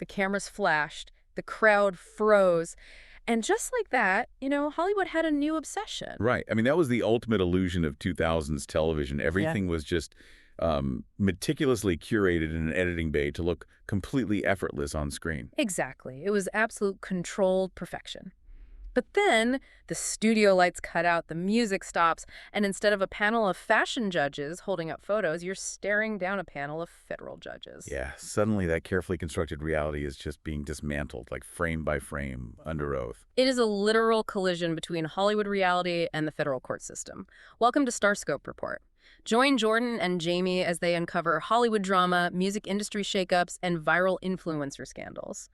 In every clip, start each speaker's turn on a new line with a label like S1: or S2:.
S1: the cameras flashed, the crowd froze, and just like that, Hollywood had a new obsession.
S2: Right. I mean, that was the ultimate illusion of 2000s television.
S1: Yeah.
S2: Everything was just meticulously curated in an editing bay to look completely effortless on screen.
S1: Exactly. It was absolute controlled perfection. But then the studio lights cut out, the music stops, and instead of a panel of fashion judges holding up photos, you're staring down a panel of federal judges.
S2: Yeah, suddenly that carefully constructed reality is just being dismantled, like frame by frame, under oath.
S1: It is a literal collision between Hollywood reality and the federal court system. Welcome to Starscope Report. Join Jordan and Jamie as they uncover Hollywood drama, music industry shakeups, and viral influencer scandals.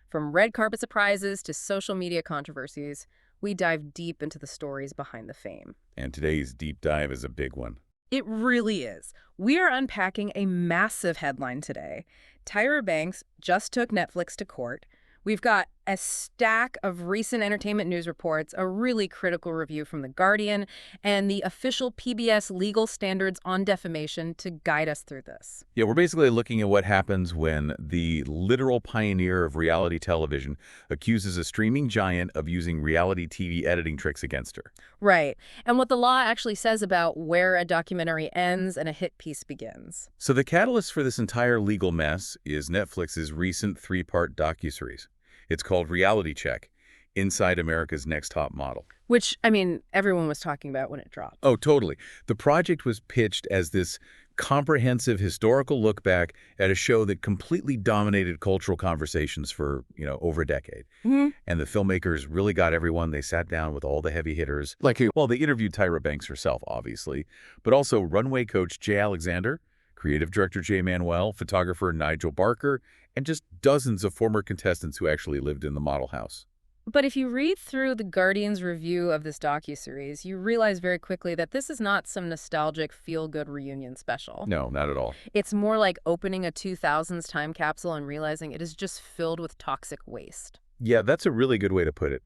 S1: From red carpet surprises to social media controversies, we dive deep into the stories behind the fame.
S2: And today's deep dive is a big one.
S1: It really is. We are unpacking a massive headline today. Tyra Banks just took Netflix to court. We've got a stack of recent entertainment news reports, a really critical review from The Guardian, and the official PBS legal standards on defamation to guide us through this.
S2: Yeah, we're basically looking at what happens when the literal pioneer of reality television accuses a streaming giant of using reality TV editing tricks against her.
S1: Right. And what the law actually says about where a documentary ends and a hit piece begins.
S2: So the catalyst for this entire legal mess is Netflix's recent 3-part docuseries. It's called Reality Check, Inside America's Next Top Model.
S1: Which, everyone was talking about when it dropped.
S2: Oh, totally. The project was pitched as this comprehensive historical look back at a show that completely dominated cultural conversations for, over a decade.
S1: Mm-hmm.
S2: And the filmmakers really got everyone. They sat down with all the heavy hitters. Like who? Well, they interviewed Tyra Banks herself, obviously, but also runway coach Jay Alexander, creative director Jay Manuel, photographer Nigel Barker, and just dozens of former contestants who actually lived in the model house.
S1: But if you read through The Guardian's review of this docuseries, you realize very quickly that this is not some nostalgic feel-good reunion special.
S2: No, not at all.
S1: It's more like opening a 2000s time capsule and realizing it is just filled with toxic waste.
S2: Yeah, that's a really good way to put it.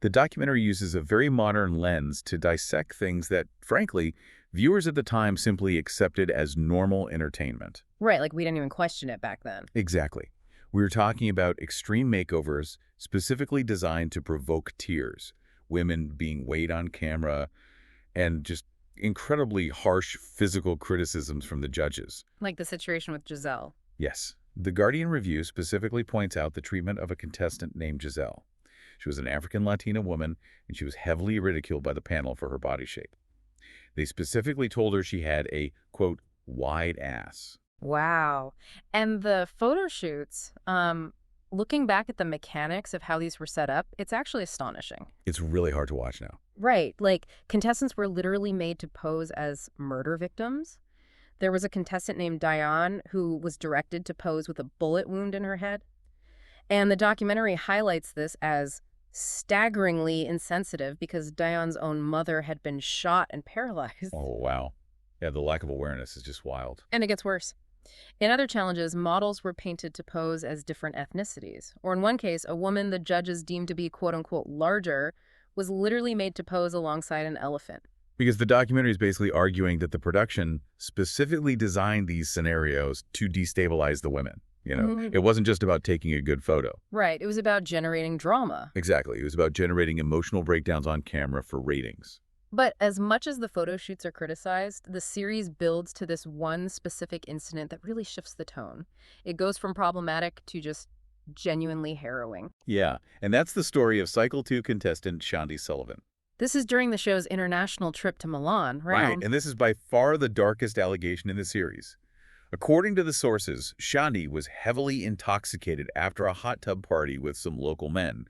S2: The documentary uses a very modern lens to dissect things that, frankly, viewers at the time simply accepted as normal entertainment.
S1: Right, like we didn't even question it back then.
S2: Exactly. We were talking about extreme makeovers specifically designed to provoke tears, women being weighed on camera, and just incredibly harsh physical criticisms from the judges.
S1: Like the situation with Giselle.
S2: Yes. The Guardian review specifically points out the treatment of a contestant named Giselle. She was an African Latina woman, and she was heavily ridiculed by the panel for her body shape. They specifically told her she had a, quote, wide ass.
S1: Wow. And the photo shoots, looking back at the mechanics of how these were set up, it's actually astonishing.
S2: It's really hard to watch now.
S1: Right. Like, contestants were literally made to pose as murder victims. There was a contestant named Diane who was directed to pose with a bullet wound in her head. And the documentary highlights this as staggeringly insensitive because Diane's own mother had been shot and paralyzed.
S2: Oh, wow. Yeah, the lack of awareness is just wild.
S1: And it gets worse. In other challenges, models were painted to pose as different ethnicities. Or in one case, a woman the judges deemed to be quote-unquote larger was literally made to pose alongside an elephant.
S2: Because the documentary is basically arguing that the production specifically designed these scenarios to destabilize the women. It wasn't just about taking a good photo.
S1: Right. It was about generating drama.
S2: Exactly. It was about generating emotional breakdowns on camera for ratings.
S1: But as much as the photo shoots are criticized, the series builds to this one specific incident that really shifts the tone. It goes from problematic to just genuinely harrowing.
S2: Yeah, and that's the story of Cycle 2 contestant Shandi Sullivan.
S1: This is during the show's international trip to Milan, right?
S2: Right, and this is by far the darkest allegation in the series. According to the sources, Shandi was heavily intoxicated after a hot tub party with some local men.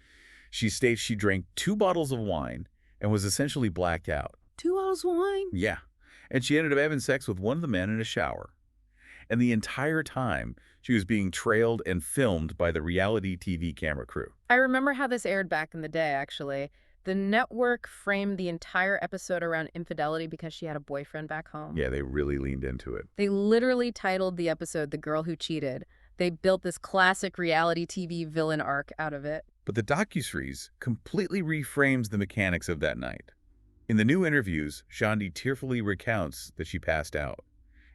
S2: She states she drank 2 bottles of wine and was essentially blacked out.
S1: 2 bottles of wine?
S2: Yeah, and she ended up having sex with one of the men in a shower. And the entire time, she was being trailed and filmed by the reality TV camera crew.
S1: I remember how this aired back in the day, actually. The network framed the entire episode around infidelity because she had a boyfriend back home.
S2: Yeah, they really leaned into it.
S1: They literally titled the episode The Girl Who Cheated. They built this classic reality TV villain arc out of it.
S2: But the docuseries completely reframes the mechanics of that night. In the new interviews, Shandi tearfully recounts that she passed out,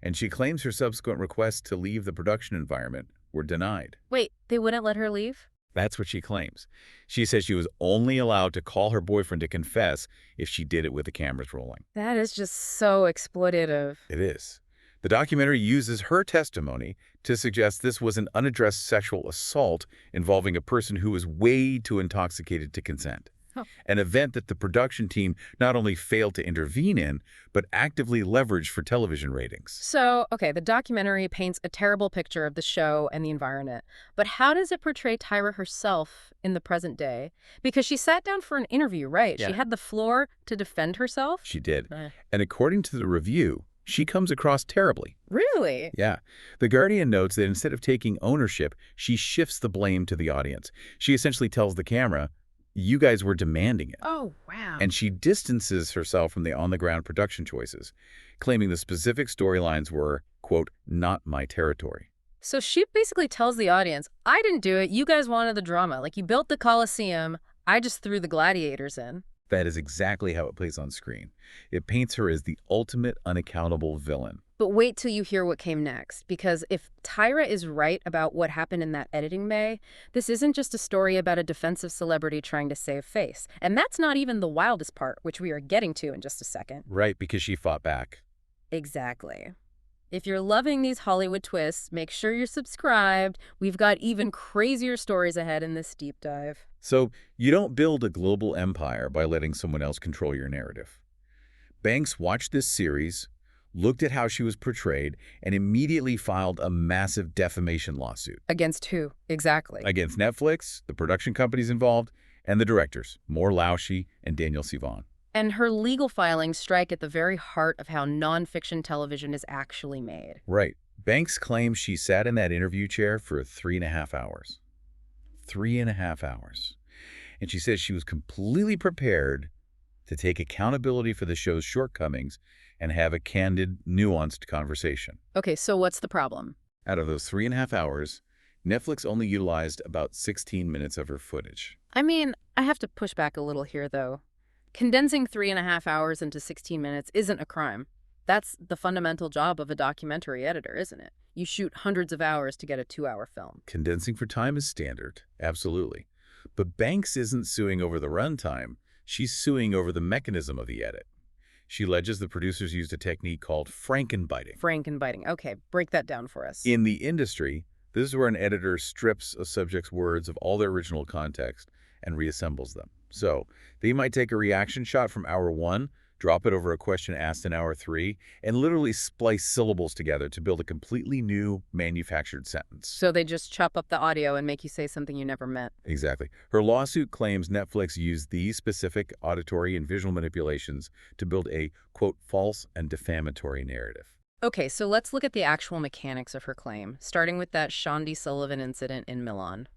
S2: and she claims her subsequent request to leave the production environment were denied.
S1: Wait, they wouldn't let her leave?
S2: That's what she claims. She says she was only allowed to call her boyfriend to confess if she did it with the cameras rolling.
S1: That is just so exploitative.
S2: It is. The documentary uses her testimony to suggest this was an unaddressed sexual assault involving a person who was way too intoxicated to consent.
S1: Huh.
S2: An event that the production team not only failed to intervene in, but actively leveraged for television ratings.
S1: So, okay, the documentary paints a terrible picture of the show and the environment. But how does it portray Tyra herself in the present day? Because she sat down for an interview, right?
S2: Yeah.
S1: She had the floor to defend herself?
S2: She did. And according to the review, she comes across terribly.
S1: Really?
S2: Yeah. The Guardian notes that instead of taking ownership, she shifts the blame to the audience. She essentially tells the camera, you guys were demanding it.
S1: Oh, wow.
S2: And she distances herself from the on-the-ground production choices, claiming the specific storylines were, quote, not my territory.
S1: So she basically tells the audience, I didn't do it. You guys wanted the drama. Like, you built the Coliseum. I just threw the gladiators in.
S2: That is exactly how it plays on screen. It paints her as the ultimate unaccountable villain.
S1: But wait till you hear what came next, because if Tyra is right about what happened in that editing bay, this isn't just a story about a defensive celebrity trying to save face. And that's not even the wildest part, which we are getting to in just a second.
S2: Right, because she fought back.
S1: Exactly. If you're loving these Hollywood twists, make sure you're subscribed. We've got even crazier stories ahead in this deep dive.
S2: So you don't build a global empire by letting someone else control your narrative. Banks watched this series, looked at how she was portrayed, and immediately filed a massive defamation lawsuit.
S1: Against who? Exactly.
S2: Against Netflix, the production companies involved, and the directors, Moore Lauschie and Daniel Sivan.
S1: And her legal filings strike at the very heart of how nonfiction television is actually made.
S2: Right. Banks claims she sat in that interview chair for 3.5 hours. 3.5 hours. And she says she was completely prepared to take accountability for the show's shortcomings and have a candid, nuanced conversation.
S1: Okay, so what's the problem?
S2: Out of those 3.5 hours, Netflix only utilized about 16 minutes of her footage.
S1: I mean, I have to push back a little here, though. Condensing 3.5 hours into 16 minutes isn't a crime. That's the fundamental job of a documentary editor, isn't it? You shoot hundreds of hours to get a 2-hour film.
S2: Condensing for time is standard, absolutely. But Banks isn't suing over the runtime. She's suing over the mechanism of the edit. She alleges the producers used a technique called frankenbiting.
S1: Frankenbiting. Okay, break that down for us.
S2: In the industry, this is where an editor strips a subject's words of all their original context and reassembles them. So they might take a reaction shot from hour 1, drop it over a question asked in hour 3, and literally splice syllables together to build a completely new manufactured sentence.
S1: So they just chop up the audio and make you say something you never meant.
S2: Exactly. Her lawsuit claims Netflix used these specific auditory and visual manipulations to build a, quote, false and defamatory narrative.
S1: Okay, so let's look at the actual mechanics of her claim, starting with that Shandi Sullivan incident in Milan.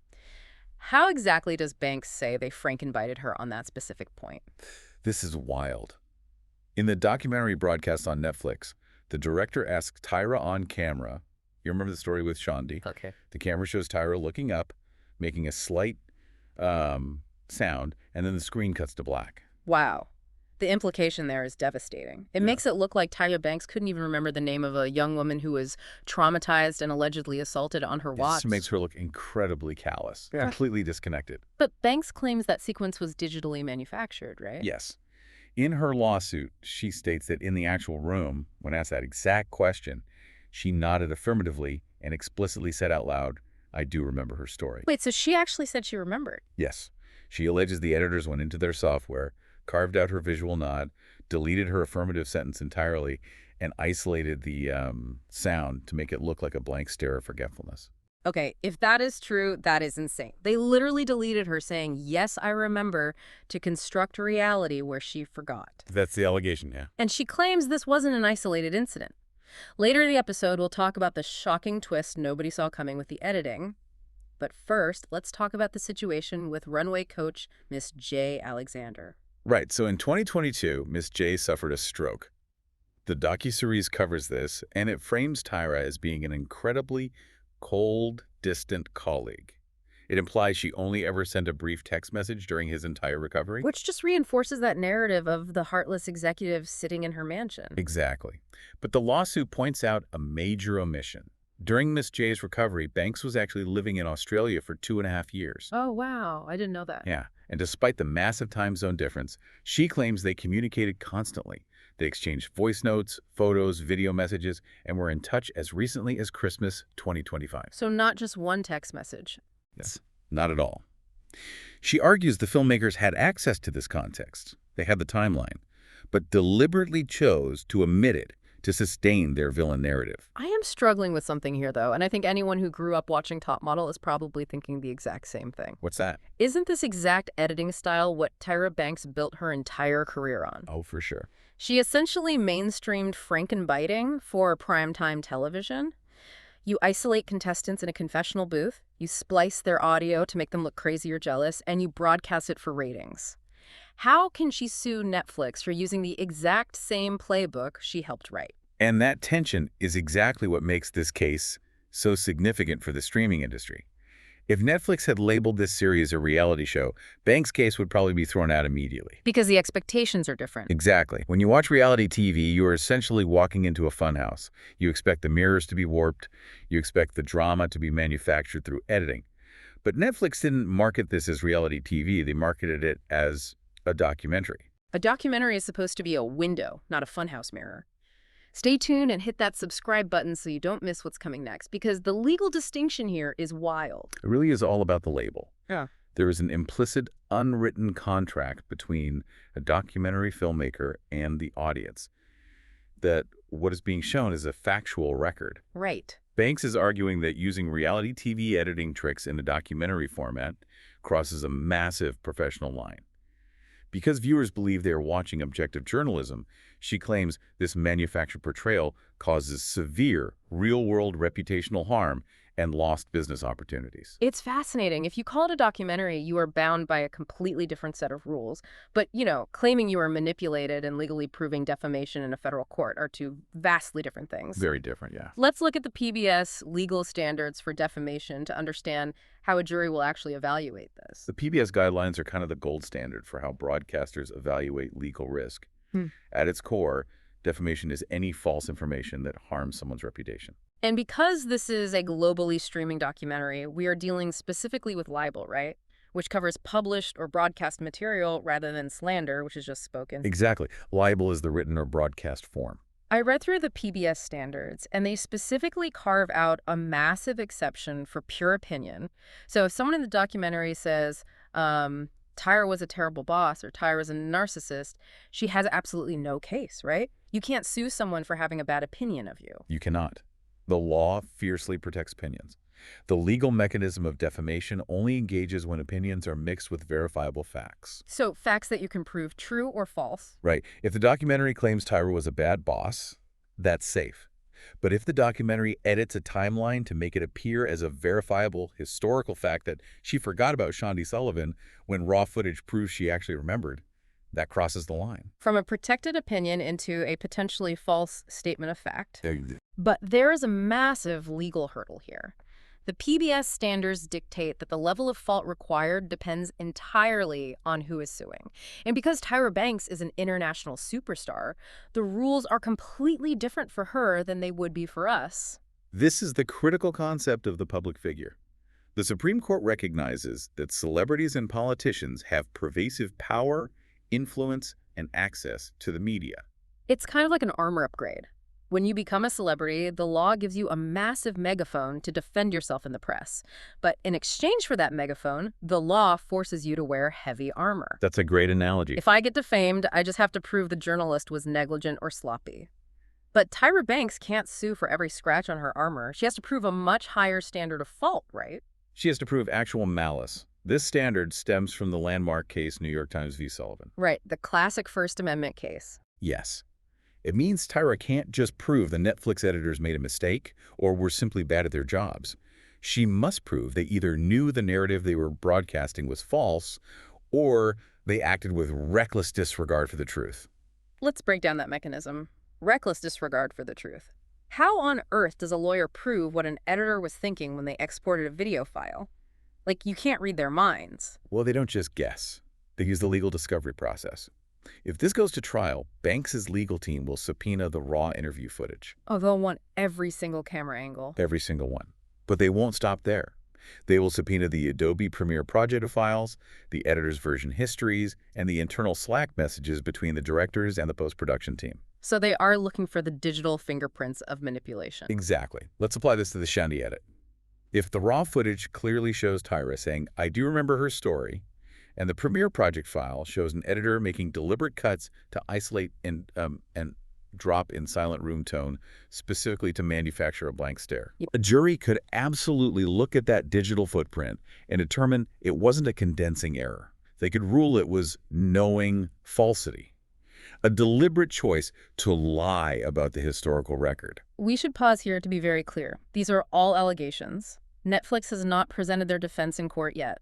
S1: How exactly does Banks say they frankenbited her on that specific point?
S2: This is wild. In the documentary broadcast on Netflix, the director asks Tyra on camera. You remember the story with Shandi?
S1: Okay.
S2: The camera shows Tyra looking up, making a slight sound, and then the screen cuts to black.
S1: Wow. The implication there is devastating. It makes it look like Tyra Banks couldn't even remember the name of a young woman who was traumatized and allegedly assaulted on her watch.
S2: This makes her look incredibly callous, completely disconnected.
S1: But Banks claims that sequence was digitally manufactured, right?
S2: Yes. In her lawsuit, she states that in the actual room, when asked that exact question, she nodded affirmatively and explicitly said out loud, I do remember her story.
S1: Wait, so she actually said she remembered?
S2: Yes. She alleges the editors went into their software, carved out her visual nod, deleted her affirmative sentence entirely, and isolated the sound to make it look like a blank stare of forgetfulness.
S1: Okay, if that is true, that is insane. They literally deleted her saying, yes, I remember, to construct a reality where she forgot.
S2: That's the allegation, yeah.
S1: And she claims this wasn't an isolated incident. Later in the episode, we'll talk about the shocking twist nobody saw coming with the editing. But first, let's talk about the situation with runway coach Miss J. Alexander.
S2: Right, so in 2022, Miss J suffered a stroke. The docuseries covers this, and it frames Tyra as being an incredibly cold, distant colleague. It implies she only ever sent a brief text message during his entire recovery.
S1: Which just reinforces that narrative of the heartless executive sitting in her mansion.
S2: Exactly. But the lawsuit points out a major omission. During Miss J's recovery, Banks was actually living in Australia for 2.5 years.
S1: Oh, wow. I didn't know that.
S2: Yeah, and despite the massive time zone difference, she claims they communicated constantly. They exchanged voice notes, photos, video messages, and were in touch as recently as Christmas 2025.
S1: So not just one text message.
S2: Yes, not at all. She argues the filmmakers had access to this context. They had the timeline, but deliberately chose to omit it to sustain their villain narrative.
S1: I am struggling with something here, though, and I think anyone who grew up watching Top Model is probably thinking the exact same thing.
S2: What's that?
S1: Isn't this exact editing style what Tyra Banks built her entire career on?
S2: Oh, for sure.
S1: She essentially mainstreamed frankenbiting for primetime television. You isolate contestants in a confessional booth, you splice their audio to make them look crazy or jealous, and you broadcast it for ratings. How can she sue Netflix for using the exact same playbook she helped write?
S2: And that tension is exactly what makes this case so significant for the streaming industry. If Netflix had labeled this series a reality show, Banks' case would probably be thrown out immediately.
S1: Because the expectations are different.
S2: Exactly. When you watch reality TV, you are essentially walking into a funhouse. You expect the mirrors to be warped. You expect the drama to be manufactured through editing. But Netflix didn't market this as reality TV. They marketed it as a documentary.
S1: A documentary is supposed to be a window, not a funhouse mirror. Stay tuned and hit that subscribe button so you don't miss what's coming next, because the legal distinction here is wild.
S2: It really is all about the label.
S1: Yeah.
S2: There is an implicit, unwritten contract between a documentary filmmaker and the audience that what is being shown is a factual record.
S1: Right.
S2: Banks is arguing that using reality TV editing tricks in a documentary format crosses a massive professional line. Because viewers believe they are watching objective journalism, she claims this manufactured portrayal causes severe, real-world reputational harm and lost business opportunities.
S1: It's fascinating. If you call it a documentary, you are bound by a completely different set of rules. But, claiming you are manipulated and legally proving defamation in a federal court are two vastly different things.
S2: Very different, yeah.
S1: Let's look at the PBS legal standards for defamation to understand how a jury will actually evaluate this.
S2: The PBS guidelines are kind of the gold standard for how broadcasters evaluate legal risk. At its core, defamation is any false information that harms someone's reputation.
S1: And because this is a globally streaming documentary, we are dealing specifically with libel, right? Which covers published or broadcast material rather than slander, which is just spoken.
S2: Exactly. Libel is the written or broadcast form.
S1: I read through the PBS standards, and they specifically carve out a massive exception for pure opinion. So if someone in the documentary says, Tyra was a terrible boss or Tyra's a narcissist, she has absolutely no case, right? You can't sue someone for having a bad opinion of you.
S2: You cannot. The law fiercely protects opinions. The legal mechanism of defamation only engages when opinions are mixed with verifiable facts.
S1: So facts that you can prove true or false.
S2: Right. If the documentary claims Tyra was a bad boss, that's safe. But if the documentary edits a timeline to make it appear as a verifiable historical fact that she forgot about Shandi Sullivan when raw footage proves she actually remembered, that crosses the line.
S1: From a protected opinion into a potentially false statement of fact. But there is a massive legal hurdle here. The PBS standards dictate that the level of fault required depends entirely on who is suing. And because Tyra Banks is an international superstar, the rules are completely different for her than they would be for us.
S2: This is the critical concept of the public figure. The Supreme Court recognizes that celebrities and politicians have pervasive power, influence, and access to the media.
S1: It's kind of like an armor upgrade. When you become a celebrity, the law gives you a massive megaphone to defend yourself in the press. But in exchange for that megaphone, the law forces you to wear heavy armor.
S2: That's a great analogy.
S1: If I get defamed, I just have to prove the journalist was negligent or sloppy. But Tyra Banks can't sue for every scratch on her armor. She has to prove a much higher standard of fault, right?
S2: She has to prove actual malice. This standard stems from the landmark case New York Times v. Sullivan.
S1: Right, the classic First Amendment case.
S2: Yes. It means Tyra can't just prove the Netflix editors made a mistake or were simply bad at their jobs. She must prove they either knew the narrative they were broadcasting was false or they acted with reckless disregard for the truth.
S1: Let's break down that mechanism. Reckless disregard for the truth. How on earth does a lawyer prove what an editor was thinking when they exported a video file? Like, you can't read their minds.
S2: Well, they don't just guess. They use the legal discovery process. If this goes to trial, Banks's legal team will subpoena the raw interview footage.
S1: Oh, they'll want every single camera angle.
S2: Every single one. But they won't stop there. They will subpoena the Adobe Premiere project files, the editor's version histories, and the internal Slack messages between the directors and the post-production team.
S1: So they are looking for the digital fingerprints of manipulation.
S2: Exactly. Let's apply this to the Shandi edit. If the raw footage clearly shows Tyra saying, "I do remember her story," and the Premiere project file shows an editor making deliberate cuts to isolate and drop in silent room tone, specifically to manufacture a blank stare.
S1: Yep.
S2: A jury could absolutely look at that digital footprint and determine it wasn't a condensing error. They could rule it was knowing falsity, a deliberate choice to lie about the historical record.
S1: We should pause here to be very clear. These are all allegations. Netflix has not presented their defense in court yet.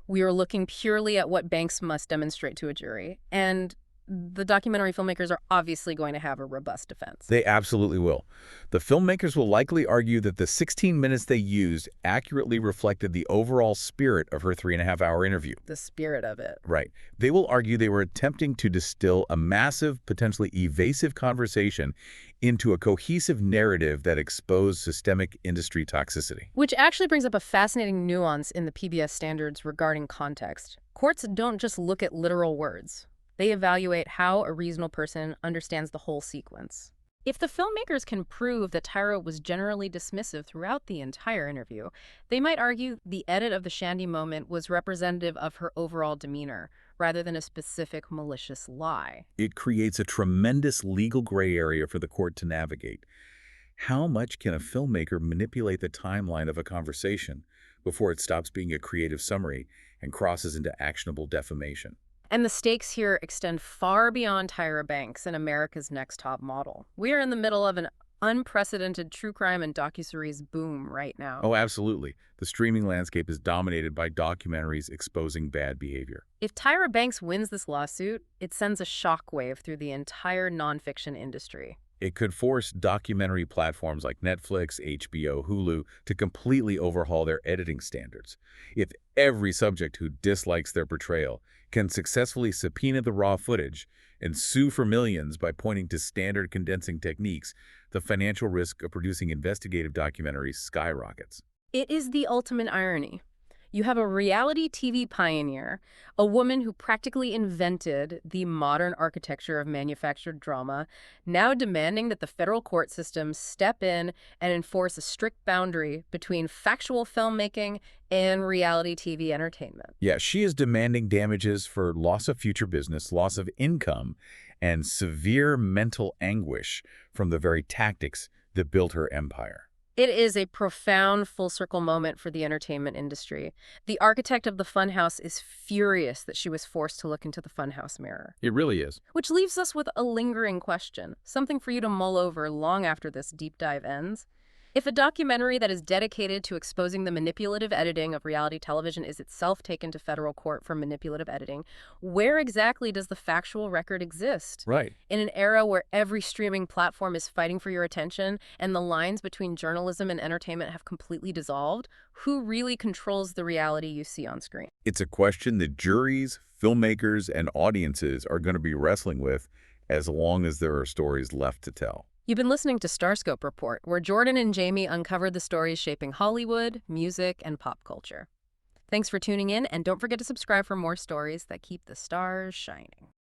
S1: We are looking purely at what Banks must demonstrate to a jury, and the documentary filmmakers are obviously going to have a robust defense.
S2: They absolutely will. The filmmakers will likely argue that the 16 minutes they used accurately reflected the overall spirit of her 3.5-hour interview.
S1: The spirit of it.
S2: Right. They will argue they were attempting to distill a massive, potentially evasive conversation into a cohesive narrative that exposed systemic industry toxicity.
S1: Which actually brings up a fascinating nuance in the PBS standards regarding context. Courts don't just look at literal words. They evaluate how a reasonable person understands the whole sequence. If the filmmakers can prove that Tyra was generally dismissive throughout the entire interview, they might argue the edit of the Shandi moment was representative of her overall demeanor, rather than a specific malicious lie.
S2: It creates a tremendous legal gray area for the court to navigate. How much can a filmmaker manipulate the timeline of a conversation before it stops being a creative summary and crosses into actionable defamation?
S1: And the stakes here extend far beyond Tyra Banks and America's Next Top Model. We are in the middle of an unprecedented true crime and docuseries boom right now.
S2: Oh, absolutely. The streaming landscape is dominated by documentaries exposing bad behavior.
S1: If Tyra Banks wins this lawsuit, it sends a shockwave through the entire nonfiction industry.
S2: It could force documentary platforms like Netflix, HBO, Hulu to completely overhaul their editing standards. If every subject who dislikes their portrayal can successfully subpoena the raw footage and sue for millions by pointing to standard condensing techniques, the financial risk of producing investigative documentaries skyrockets.
S1: It is the ultimate irony. You have a reality TV pioneer, a woman who practically invented the modern architecture of manufactured drama, now demanding that the federal court system step in and enforce a strict boundary between factual filmmaking and reality TV entertainment.
S2: Yeah, she is demanding damages for loss of future business, loss of income, and severe mental anguish from the very tactics that built her empire.
S1: It is a profound full-circle moment for the entertainment industry. The architect of the Funhouse is furious that she was forced to look into the Funhouse mirror.
S2: It really is.
S1: Which leaves us with a lingering question, something for you to mull over long after this deep dive ends. If a documentary that is dedicated to exposing the manipulative editing of reality television is itself taken to federal court for manipulative editing, where exactly does the factual record exist?
S2: Right.
S1: In an era where every streaming platform is fighting for your attention and the lines between journalism and entertainment have completely dissolved, who really controls the reality you see on screen?
S2: It's a question that juries, filmmakers, and audiences are going to be wrestling with as long as there are stories left to tell.
S1: You've been listening to Starscope Report, where Jordan and Jamie uncovered the stories shaping Hollywood, music, and pop culture. Thanks for tuning in, and don't forget to subscribe for more stories that keep the stars shining.